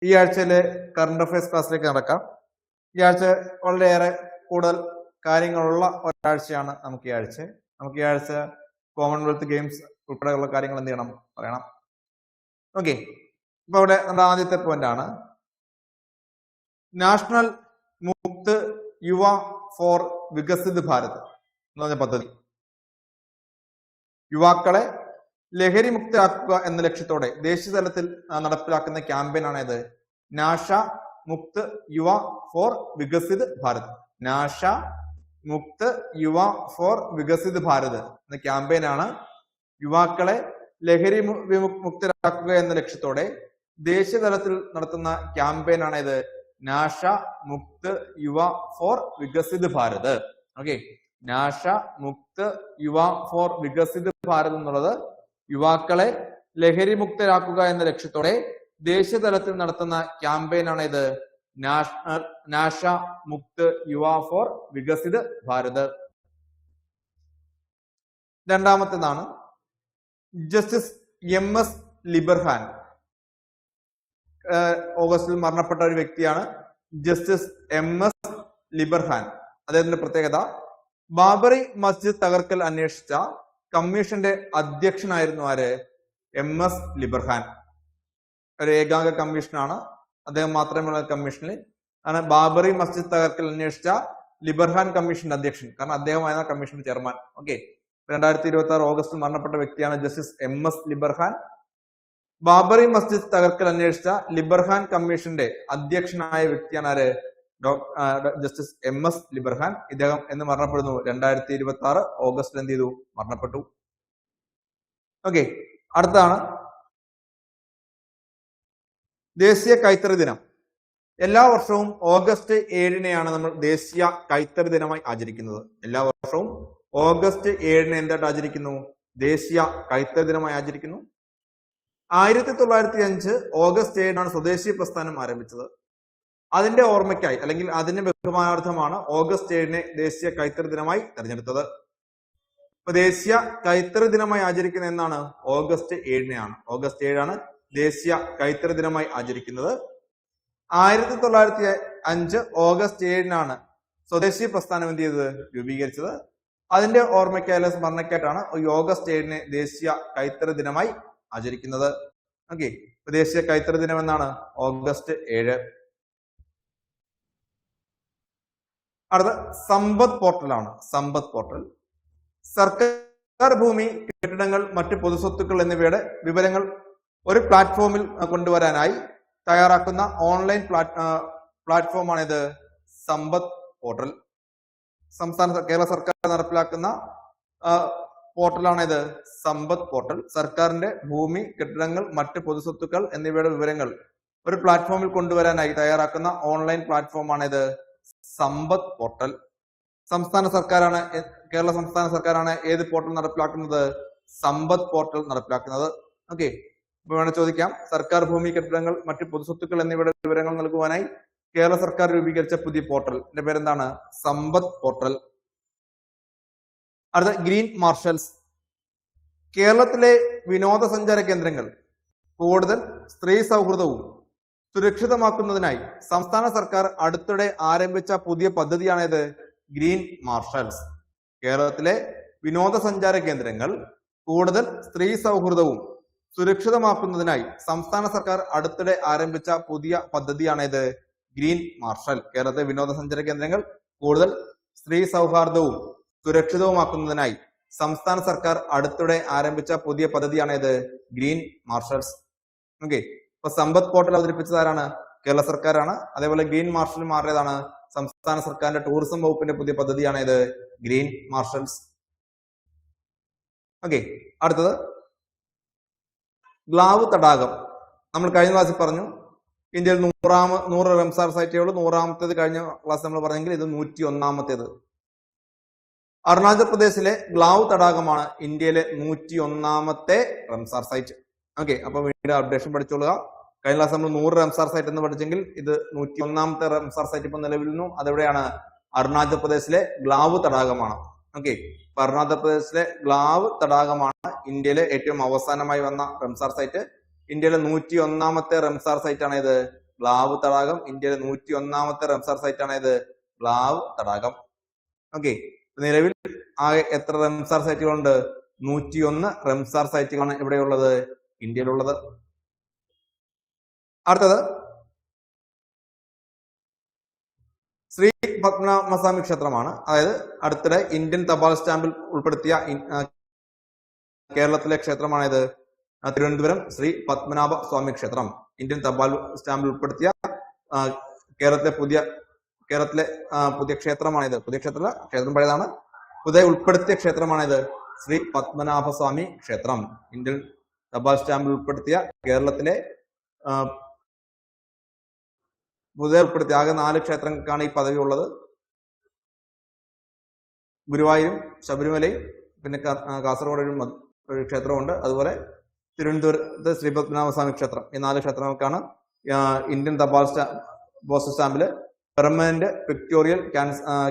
ഈ ആഴ്ചയിലെ current affairs ക്ലാസ്സിലേക്ക് നടക്കാം. ഈ ആഴ്ച വളരെയേറെ കൂടുതൽ കാര്യങ്ങളുള്ള ഒരാഴ്ചയാണ് നമുക്ക് ഈ ആഴ്ച. നമുക്ക് ഈ ആഴ്ച കോമൺവെൽത്ത് ഗെയിംസ് ഉൾപ്പെടെയുള്ള കാര്യങ്ങൾ എന്ത് ചെയ്യണം പറയണം. ഓക്കെ, ഇപ്പൊ ഇവിടെ നമ്മുടെ ആദ്യത്തെ പോയിന്റ് ആണ് നാഷണൽ മുക്ത് യുവ ഫോർ വികസിത് ഭാരത് എന്ന് പറഞ്ഞ പദ്ധതി. യുവാക്കളെ ലഹരി മുക്തരാക്കുക എന്ന ലക്ഷ്യത്തോടെ ദേശീയ തലത്തിൽ നടപ്പിലാക്കുന്ന ക്യാമ്പയിൻ ആണ് ഇത് നാഷ മുക്ത് യുവ ഫോർ വികസിത് ഭാരത്. നാഷ മുക്ത് യുവ ഫോർ വികസിത് ഭാരത് എന്ന ക്യാമ്പയിൻ ആണ് യുവാക്കളെ ലഹരി മുക്തരാക്കുക എന്ന ലക്ഷ്യത്തോടെ ദേശീയ തലത്തിൽ നടത്തുന്ന ക്യാമ്പയിൻ ആണ് ഇത് Nasha Mukt Yuva for Viksit Bharat. Okay, നാഷ Mukt Yuva for Viksit Bharat എന്നുള്ളത് യുവാക്കളെ ലഹരി മുക്തരാക്കുക എന്ന ലക്ഷ്യത്തോടെ ദേശീയ തലത്തിൽ നടത്തുന്ന ക്യാമ്പയിൻ ആണ് ഇത് നാഷ മുക്ത് യുവ ഫോർ വികസിത് ഭാരത്. രണ്ടാമത്തേതാണ് ജസ്റ്റിസ് MS ലിബർഹാൻ. ഓഗസ്റ്റിൽ മരണപ്പെട്ട ഒരു വ്യക്തിയാണ് ജസ്റ്റിസ് MS ലിബർഹാൻ. അദ്ദേഹത്തിന്റെ പ്രത്യേകത ബാബറി മസ്ജിദ് തകർക്കൽ അന്വേഷിച്ച കമ്മീഷന്റെ അധ്യക്ഷനായിരുന്നു ആര്? MS ലിബർഹാൻ. ഒരു ഏകാംഗ കമ്മീഷനാണ്, അദ്ദേഹം മാത്രമുള്ള കമ്മീഷനിൽ ആണ് ബാബറി മസ്ജിദ് തകർക്കൽ അന്വേഷിച്ച ലിബർഹാൻ കമ്മീഷന്റെ അധ്യക്ഷൻ. കാരണം അദ്ദേഹമായിരുന്നു കമ്മീഷന്റെ ചെയർമാൻ. ഓക്കെ, 2026 ഓഗസ്റ്റിൽ മരണപ്പെട്ട വ്യക്തിയാണ് ജസ്റ്റിസ് MS ലിബർഹാൻ. ബാബറി മസ്ജിദ് തകർക്കൽ അന്വേഷിച്ച ലിബർഹാൻ കമ്മീഷന്റെ അധ്യക്ഷനായ വ്യക്തിയാണ് ആര്? Justice MS Liberhan. ഇദ്ദേഹം എന്ന് മരണപ്പെടുന്നു 2026 ഓഗസ്റ്റിൽ എന്ത് ചെയ്തു? മരണപ്പെട്ടു. ഓക്കെ, അടുത്താണ് ദേശീയ കൈത്തറി ദിനം. എല്ലാ വർഷവും ഓഗസ്റ്റ് 7-നെയാണ് നമ്മൾ ദേശീയ കൈത്തറി ദിനമായി ആചരിക്കുന്നത്. എല്ലാ വർഷവും ഓഗസ്റ്റ് 7-ന് എന്തായിട്ട് ആചരിക്കുന്നു? ദേശീയ കൈത്തറി ദിനമായി ആചരിക്കുന്നു. 1905 ഓഗസ്റ്റ് 7-നാണ് സ്വദേശി പ്രസ്ഥാനം ആരംഭിച്ചത്. അതിന്റെ ഓർമ്മയ്ക്കായി അല്ലെങ്കിൽ അതിന്റെ ബഹുമാനാർത്ഥമാണ് ഓഗസ്റ്റ് 7-നെ ദേശീയ കൈത്തറി ദിനമായി തെരഞ്ഞെടുത്തത്. ഇപ്പൊ ദേശീയ കൈത്തറി ദിനമായി ആചരിക്കുന്ന എന്നാണ്? ഓഗസ്റ്റ് 7-നെയാണ്. ഓഗസ്റ്റ് 7-ആണ് ദേശീയ കൈത്തറി ദിനമായി ആചരിക്കുന്നത്. 1905 ഓഗസ്റ്റ് 7-നാണ് സ്വദേശി പ്രസ്ഥാനം എന്ത് ചെയ്തത്? രൂപീകരിച്ചത്. അതിന്റെ ഓർമ്മയ്ക്കായാലും സ്മരണയ്ക്കായിട്ടാണ് ഈ ഓഗസ്റ്റ് 7-നെ ദേശീയ കൈത്തറി ദിനമായി ആചരിക്കുന്നത്. ഓക്കെ, ദേശീയ കൈത്തറി ദിനം എന്നാണ്? ഓഗസ്റ്റ് 7. അടുത്ത സമ്പദ് പോർട്ടലാണ്. സമ്പദ് പോർട്ടൽ സർക്കാർ ഭൂമി, കെട്ടിടങ്ങൾ, മറ്റ് പൊതുസ്വത്തുക്കൾ എന്നിവയുടെ വിവരങ്ങൾ ഒരു പ്ലാറ്റ്ഫോമിൽ കൊണ്ടുവരാനായി തയ്യാറാക്കുന്ന ഓൺലൈൻ പ്ലാറ്റ്ഫോമാണ് ഇത് സമ്പദ് പോർട്ടൽ. കേരള സർക്കാർ നടപ്പിലാക്കുന്ന പോർട്ടലാണ് ഇത് സമ്പദ് പോർട്ടൽ. സർക്കാരിന്റെ ഭൂമി, കെട്ടിടങ്ങൾ, മറ്റ് പൊതുസ്വത്തുക്കൾ എന്നിവയുടെ വിവരങ്ങൾ ഒരു പ്ലാറ്റ്ഫോമിൽ കൊണ്ടുവരാനായി തയ്യാറാക്കുന്ന ഓൺലൈൻ പ്ലാറ്റ്ഫോമാണ് ഇത് സമ്പദ് പോർട്ടൽ. കേരള സംസ്ഥാന സർക്കാരാണ് ഏത് പോർട്ടൽ നടപ്പിലാക്കുന്നത്? സമ്പദ് പോർട്ടൽ നടപ്പിലാക്കുന്നത്. ഓക്കെ, ഇപ്പൊ വേണം ചോദിക്കാം, സർക്കാർ ഭൂമി, കെട്ടിടങ്ങൾ, മറ്റ് പൊതുസ്വത്തുക്കൾ എന്നിവയുടെ വിവരങ്ങൾ നൽകുവാനായി കേരള സർക്കാർ രൂപീകരിച്ച പുതിയ പോർട്ടലിന്റെ പേരെന്താണ്? സമ്പദ് പോർട്ടൽ. അടുത്ത ഗ്രീൻ മാർഷൽസ്. കേരളത്തിലെ വിനോദസഞ്ചാര കേന്ദ്രങ്ങൾ കൂടുതൽ സ്ത്രീ സൗഹൃദവും സുരക്ഷിതമാക്കുന്നതിനായി സംസ്ഥാന സർക്കാർ അടുത്തിടെ ആരംഭിച്ച പുതിയ പദ്ധതിയാണിത് ഗ്രീൻ മാർഷൽസ്. കേരളത്തിലെ വിനോദസഞ്ചാര കേന്ദ്രങ്ങൾ കൂടുതൽ സ്ത്രീ സൗഹൃദവും സുരക്ഷിതമാക്കുന്നതിനായി സംസ്ഥാന സർക്കാർ അടുത്തിടെ ആരംഭിച്ച പുതിയ പദ്ധതിയാണിത് ഗ്രീൻ മാർഷൽ. കേരളത്തിലെ വിനോദസഞ്ചാര കേന്ദ്രങ്ങൾ കൂടുതൽ സ്ത്രീ സൗഹാർദ്ദവും സുരക്ഷിതവുമാക്കുന്നതിനായി സംസ്ഥാന സർക്കാർ അടുത്തിടെ ആരംഭിച്ച പുതിയ പദ്ധതിയാണിത് ഗ്രീൻ മാർഷൽസ്. ഓക്കെ, ഇപ്പൊ സമ്പദ് പോർട്ടൽ അവതരിപ്പിച്ചത് ആരാണ്? കേരള സർക്കാരാണ്. അതേപോലെ ഗ്രീൻ മാർഷൽ മാറിയതാണ് സംസ്ഥാന സർക്കാരിന്റെ ടൂറിസം വകുപ്പിന്റെ പുതിയ പദ്ധതിയാണ് ഇത് ഗ്രീൻ മാർഷൽസ്. ഓക്കെ, അടുത്തത് ഗ്ലാവ് തടാകം. നമ്മൾ കഴിഞ്ഞ ക്ലാസ്സിൽ പറഞ്ഞു ഇന്ത്യയിൽ 100 റംസാർ സൈറ്റേ ഉള്ളൂ. 100ാമത്തേത് കഴിഞ്ഞ ക്ലാസ് നമ്മൾ പറഞ്ഞെങ്കിൽ ഇത് 101ാമത്തേത്. അരുണാചൽ പ്രദേശിലെ ഗ്ലാവ് തടാകമാണ് ഇന്ത്യയിലെ 101ാമത്തെ റംസാർ സൈറ്റ്. ഓക്കെ, അപ്പൊ വീണ്ടും അപ്ഡേഷൻ പഠിച്ചോളുക. കഴിഞ്ഞ ക്ലാസ് നമ്മൾ 100 റംസാർ സൈറ്റ് എന്ന് പഠിച്ചെങ്കിൽ ഇത് 101ാമത്തെ റംസാർ സൈറ്റ് ഇപ്പൊ നിലവിൽ അതെവിടെയാണ്? അരുണാചൽ പ്രദേശിലെ ഗ്ലാവ് തടാകമാണ്. ഓക്കെ, അരുണാചൽ പ്രദേശിലെ ഗ്ലാവ് തടാകമാണ് ഇന്ത്യയിലെ ഏറ്റവും അവസാനമായി വന്ന റംസാർ സൈറ്റ്. ഇന്ത്യയിലെ 101ാമത്തെ റംസാർ സൈറ്റ് ആണ് ഇത് ബ്ലാവ് തടാകം ഇന്ത്യയിലെ 101ാമത്തെ റംസാർ സൈറ്റ് ആണ് ഇത് ബ്ലാവ് തടാകം. ഓക്കെ, നിലവിൽ ആകെ എത്ര റംസാർ സൈറ്റുകളുണ്ട്? 101 റംസാർ സൈറ്റുകളാണ് ഇവിടെയുള്ളത്, ഇന്ത്യയിലുള്ളത്. അടുത്തത് ശ്രീ പത്മനാഭസ്വാമി ക്ഷേത്രമാണ്. അതായത് അടുത്തിടെ ഇന്ത്യൻ തപാൽ സ്റ്റാമ്പിൽ ഉൾപ്പെടുത്തിയ കേരളത്തിലെ ക്ഷേത്രമാണിത് തിരുവനന്തപുരം ശ്രീ പത്മനാഭ സ്വാമി ക്ഷേത്രം. ഇന്ത്യൻ തപാൽ സ്റ്റാമ്പിൽ ഉൾപ്പെടുത്തിയ കേരളത്തിലെ പുതിയ ക്ഷേത്രമാണിത്. പുതിയ ക്ഷേത്രമല്ല, ക്ഷേത്രം പഴയതാണ്. പുതിയ ഉൾപ്പെടുത്തിയ ക്ഷേത്രമാണിത് ശ്രീ പത്മനാഭസ്വാമി ക്ഷേത്രം. ഇന്ത്യൻ തപാൽ സ്റ്റാമ്പിൽ ഉൾപ്പെടുത്തിയ കേരളത്തിലെ പുതിയ ഉൾപ്പെടുത്തിയ ആകെ 4 ക്ഷേത്രങ്ങൾക്കാണ് ഈ പദവി ഉള്ളത്. ഗുരുവായൂരും ശബരിമലയും പിന്നെ കാസർഗോഡ് ഒരു ക്ഷേത്രമുണ്ട്. അതുപോലെ തിരുവനന്തപുരത്ത് ശ്രീ പത്മനാഭസ്വാമി ക്ഷേത്രം. ഈ 4 ക്ഷേത്രങ്ങൾക്കാണ് ഇന്ത്യൻ തപാൽ പോസ്റ്റ് സ്റ്റാമ്പില് പെർമനന്റ് പിക്ടോറിയൽ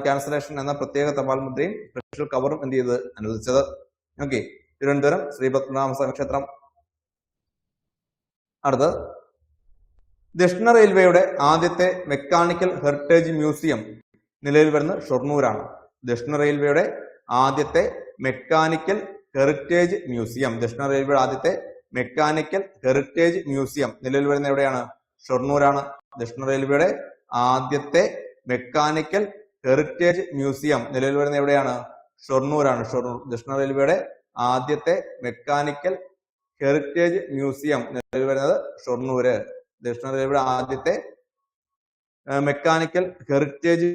ക്യാൻസലേഷൻ എന്ന പ്രത്യേക തപാൽ മുദ്രയും സ്പെഷ്യൽ കവറും എന്ത് ചെയ്ത് അനുവദിച്ചത്. ഓക്കെ, തിരുവനന്തപുരം ശ്രീ പത്മനാഭസ്വാമി ക്ഷേത്രം. അടുത്ത് ദക്ഷിണ റെയിൽവേയുടെ ആദ്യത്തെ മെക്കാനിക്കൽ ഹെറിറ്റേജ് മ്യൂസിയം നിലവിൽ വരുന്നത് ഷൊർണൂരാണ്. ദക്ഷിണ റെയിൽവേയുടെ ആദ്യത്തെ മെക്കാനിക്കൽ ഹെറിറ്റേജ് മ്യൂസിയം നിലവിൽ വരുന്ന എവിടെയാണ്? ഷൊർണൂരാണ്. ദക്ഷിണ റെയിൽവേയുടെ ആദ്യത്തെ മെക്കാനിക്കൽ ഹെറിറ്റേജ് മ്യൂസിയം നിലവിൽ വരുന്ന എവിടെയാണ്? ഷൊർണൂരാണ്. ദക്ഷിണ റെയിൽവേയുടെ ആദ്യത്തെ മെക്കാനിക്കൽ ഹെറിറ്റേജ് മ്യൂസിയം നിലവിൽ വരുന്നത് ഷൊർണൂര്. ദക്ഷിണ റെയിൽവേയുടെ ആദ്യത്തെ മെക്കാനിക്കൽ ഹെറിറ്റേജ്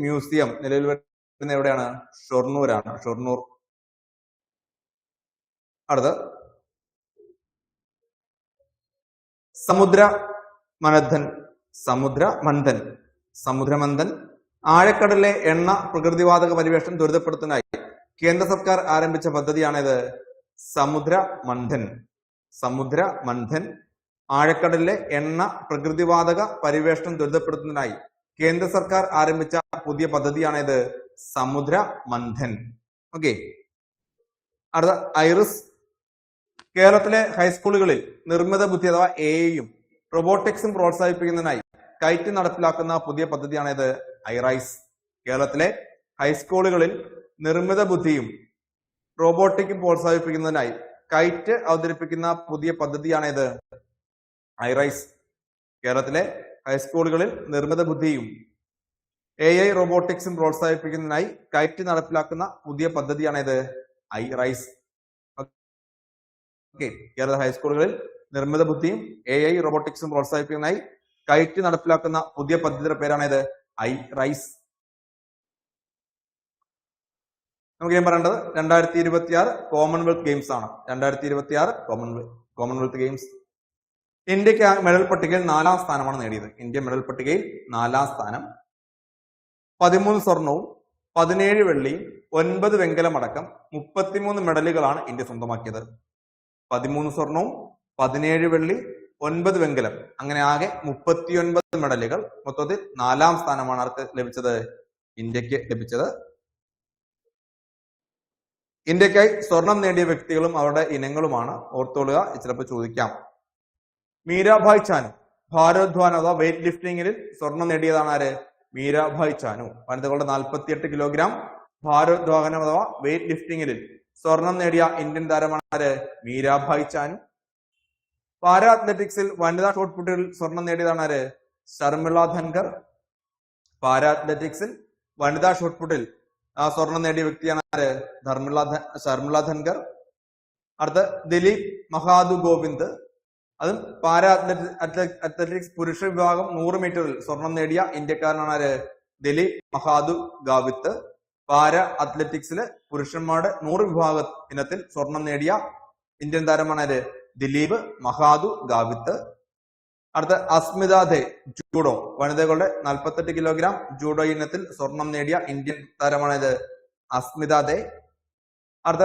മ്യൂസിയം നിലവിൽ വരുന്ന എവിടെയാണ്? ഷൊർണൂരാണ്. ഷൊർണൂർ. അടുത്ത് സമുദ്രമന്ഥൻ ആഴക്കടലിലെ എണ്ണ പ്രകൃതിവാതക പരിവേഷണം ത്വരിതപ്പെടുത്താനായി കേന്ദ്ര സർക്കാർ ആരംഭിച്ച പദ്ധതിയാണിത് സമുദ്രമന്ഥൻ. ആഴക്കടലിലെ എണ്ണ പ്രകൃതിവാതക പരിവേഷണം ത്വരിതപ്പെടുത്തുന്നതിനായി കേന്ദ്ര സർക്കാർ ആരംഭിച്ച പുതിയ പദ്ധതിയാണിത് സമുദ്രമന്ഥൻ. ഓക്കെ, അടുത്ത ഐറിസ്. കേരളത്തിലെ ഹൈസ്കൂളുകളിൽ നിർമ്മിത ബുദ്ധി അഥവാ എഐയും റോബോട്ടിക്സും പ്രോത്സാഹിപ്പിക്കുന്നതിനായി കൈറ്റ് നടപ്പിലാക്കുന്ന പുതിയ പദ്ധതിയാണിത് ഐറൈസ്. കേരളത്തിലെ ഹൈസ്കൂളുകളിൽ നിർമ്മിത ബുദ്ധിയും റോബോട്ടിക്കും പ്രോത്സാഹിപ്പിക്കുന്നതിനായി കൈറ്റ് അവതരിപ്പിക്കുന്ന പുതിയ പദ്ധതിയാണിത് ഐറൈസ്. കേരളത്തിലെ ഹൈസ്കൂളുകളിൽ നിർമ്മിത ബുദ്ധിയും എഐ റോബോട്ടിക്സും പ്രോത്സാഹിപ്പിക്കുന്നതിനായി കൈറ്റ് നടപ്പിലാക്കുന്ന പുതിയ പദ്ധതിയാണിത് ഐറൈസ്. ഓക്കെ, കേരള ഹൈസ്കൂളുകളിൽ നിർമ്മിത ബുദ്ധിയും എഐ റോബോട്ടിക്സും പ്രോത്സാഹിപ്പിക്കുന്നതിനായി കൈറ്റ് നടപ്പിലാക്കുന്ന പുതിയ പദ്ധതിയുടെ പേരാണിത് ഐറൈസ്. നമുക്ക് ഞാൻ പറയേണ്ടത് 2026 കോമൺവെൽത്ത് ഗെയിംസ് ആണ്. 2026 കോമൺവെൽത്ത് ഗെയിംസ്. ഇന്ത്യക്ക് മെഡൽ പട്ടികയിൽ 4ാം സ്ഥാനമാണ് നേടിയത്. ഇന്ത്യ മെഡൽ പട്ടികയിൽ 4ാം സ്ഥാനം. 13 സ്വർണവും 17 വെള്ളിയും 9 വെങ്കലം അടക്കം 33 മെഡലുകളാണ് ഇന്ത്യ സ്വന്തമാക്കിയത്. 13 സ്വർണവും 17 വെള്ളി 9 വെങ്കലം, അങ്ങനെ ആകെ 39 മെഡലുകൾ. മൊത്തത്തിൽ 4ാം സ്ഥാനമാണ് ആർക്ക് ലഭിച്ചത്? ഇന്ത്യക്ക് ലഭിച്ചത്. ഇന്ത്യക്കായി സ്വർണം നേടിയ വ്യക്തികളും അവരുടെ ഇനങ്ങളുമാണ്. ഓർത്തോളുക, ചിലപ്പോൾ ചോദിക്കാം. മീരാഭായ് ചാനു ഭാരോദ്വാനം അഥവാ വെയിറ്റ് ലിഫ്റ്റിംഗിൽ സ്വർണം നേടിയതാണ് ആര്? മീരാഭായ് ചാനു. വനിതകളുടെ 48 കിലോഗ്രാം ഭാരോദ്വാഹനം അഥവാ വെയിറ്റ് ലിഫ്റ്റിംഗിൽ സ്വർണം നേടിയ ഇന്ത്യൻ താരമാണ് ആര്? മീരാഭായ് ചാനു. പാരാ അത്ലറ്റിക്സിൽ വനിതാ ഷോട്ട് പുട്ടിൽ സ്വർണം നേടിയതാണ് ആര്? ശർമിള ധൻകർ. പാരാ അത്ലറ്റിക്സിൽ വനിതാ ഷോട്ട് പുട്ടിൽ സ്വർണം നേടിയ വ്യക്തിയാണ് ആര്? ശർമിള ധൻകർ. അടുത്ത് ദിലീപ് മഹാദു ഗോവിന്ദ്. അതും പാരാ അത്ലറ്റിക്സ് പുരുഷ വിഭാഗം 100 മീറ്ററിൽ സ്വർണം നേടിയ ഇന്ത്യക്കാരനാണ് ആര്? ദിലീപ് മഹാദു ഗാവിത്ത്. പാരാ അത്ലറ്റിക്സില് പുരുഷന്മാരുടെ 100 വിഭാഗ ഇനത്തിൽ സ്വർണം നേടിയ ഇന്ത്യൻ താരമാണ് ആര്? ദിലീപ് മഹാദു ഗാവിത്ത്. അടുത്ത അസ്മിത ദേ ജൂഡോ വനിതകളുടെ 48 കിലോഗ്രാം ജൂഡോ ഇനത്തിൽ സ്വർണം നേടിയ ഇന്ത്യൻ താരമാണ് ഇത് അസ്മിത ദേ. അടുത്ത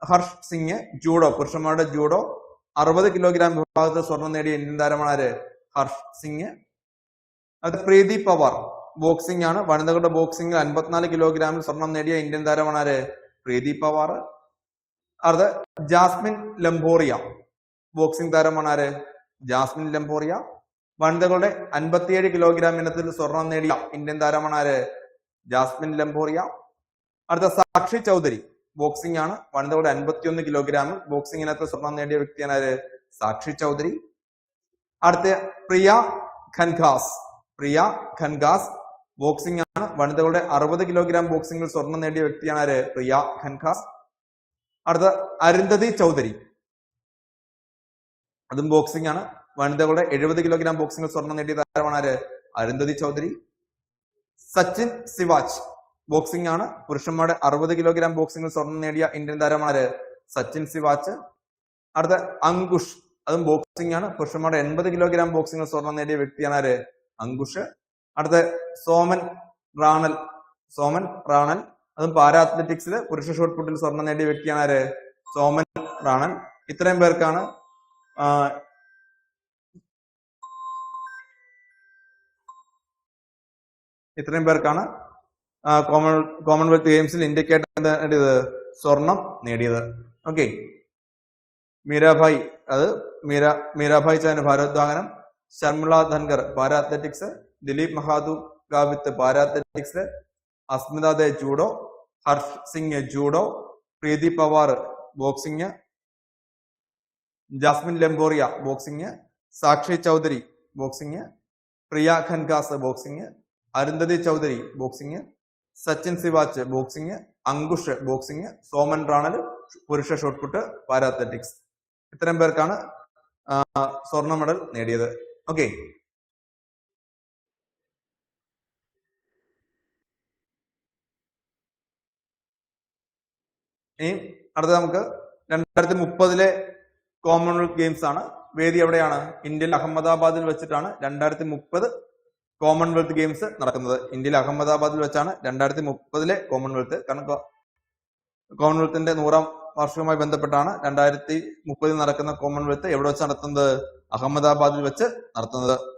ഹർഷ് സിംഗ് ജൂഡോ പുരുഷന്മാരുടെ ജൂഡോ 60 കിലോഗ്രാം വിഭാഗത്തിൽ സ്വർണം നേടിയ ഇന്ത്യൻ താരമാണ് ആര്? ഹർഷ് സിംഗ്. അടുത്ത പ്രീതി പവാർ ബോക്സിംഗ് ആണ്. വനിതകളുടെ ബോക്സിംഗിൽ 54 കിലോഗ്രാമിൽ സ്വർണം നേടിയ ഇന്ത്യൻ താരമാണ് ആര്? പ്രീതി പവാർ. അടുത്ത ജാസ്മിൻ ലംബോറിയ ബോക്സിംഗ് താരമാണ് ആര്? ജാസ്മിൻ ലംബോറിയ. വനിതകളുടെ 57 കിലോഗ്രാം ഇനത്തിൽ സ്വർണം നേടിയ ഇന്ത്യൻ താരമാണ് ആര്? ജാസ്മിൻ ലംബോറിയ. അടുത്ത സാക്ഷി ചൗധരി, ബോക്സിംഗ് ആണ്. വനിതകളുടെ 51 കിലോഗ്രാമിൽ ബോക്സിംഗ് ഇനത്തിൽ സ്വർണം നേടിയ വ്യക്തിയാണ് ആര്? സാക്ഷി ചൗധരി. അടുത്ത പ്രിയ ഖൻഗാസ്, ബോക്സിംഗ് ആണ്. വനിതകളുടെ 60 കിലോഗ്രാം ബോക്സിംഗിൽ സ്വർണം നേടിയ വ്യക്തിയാണ് ആര്? പ്രിയ ഖൻഗാസ്. അടുത്ത അരുന്ധതി ചൗധരി, അതും ബോക്സിംഗ് ആണ്. വനിതകളുടെ 70 കിലോഗ്രാം ബോക്സിംഗിൽ സ്വർണം നേടിയ താരമാണ് ആര്? അരുന്ധതി ചൗധരി. സച്ചിൻ സിവാച്ച്, ബോക്സിംഗ് ആണ്. പുരുഷന്മാരുടെ 60 കിലോഗ്രാം ബോക്സിംഗിൽ സ്വർണം നേടിയ ഇന്ത്യൻ താരമാണ് സച്ചിൻ സിവാച്ച്. അടുത്ത അങ്കുഷ്, അതും ബോക്സിംഗ് ആണ്. പുരുഷന്മാരുടെ 80 കിലോഗ്രാം ബോക്സിംഗിൽ സ്വർണം നേടിയ വ്യക്തിയാണ് ആര്? അങ്കുഷ്. അടുത്ത സോമൻ റാണൽ, അതും പാരാ അത്ലറ്റിക്സിൽ പുരുഷ ഷോട്ട് പുട്ടിൽ സ്വർണം നേടിയ വ്യക്തിയാണ് ആര്? സോമൻ റാണൽ. ഇത്രയും പേർക്കാണ് കോമൺവെൽത്ത് ഗെയിംസിൽ ഇന്ത്യക്കായിട്ട് എന്താ നേടിയത്? സ്വർണം നേടിയത്. ഓക്കെ. മീരാഭായ് ചാന് ഭാരോദ്വഹനം, Sharmila Dhankar para athletics, Dilip Mahadugavit para athletics, Asmita Dey judo, Harsh Singh judo, Preeti Pawar boxing, Jasmine Lamboria boxing, Sakshi Chaudhary boxing, Priya Khangas boxing, Arundhati Chaudhary boxing, Sachin Siwach boxing, Ankush boxing, Soman Ranal പുരുഷ ഷോട്ട്പുട്ട് പാരാ അത്ലറ്റിക്സ്. ഇത്തരം പേർക്കാണ് സ്വർണ്ണ മെഡൽ നേടിയത്. ഓക്കെ. ഇനി അടുത്ത നമുക്ക് 2030 കോമൺവെൽത്ത് ഗെയിംസ് ആണ്. വേദി എവിടെയാണ്? ഇന്ത്യയിൽ അഹമ്മദാബാദിൽ വെച്ചിട്ടാണ് 2030 കോമൺവെൽത്ത് ഗെയിംസ് നടക്കുന്നത്. ഇന്ത്യയിൽ അഹമ്മദാബാദിൽ വെച്ചാണ് 2030 കോമൺവെൽത്ത്. കാരണം കോമൺവെൽത്തിന്റെ 100ാം വാർഷികവുമായി ബന്ധപ്പെട്ടാണ് 2030 നടക്കുന്ന കോമൺവെൽത്ത് എവിടെ വെച്ച് നടത്തുന്നത്? അഹമ്മദാബാദിൽ വെച്ച് നടത്തുന്നത്.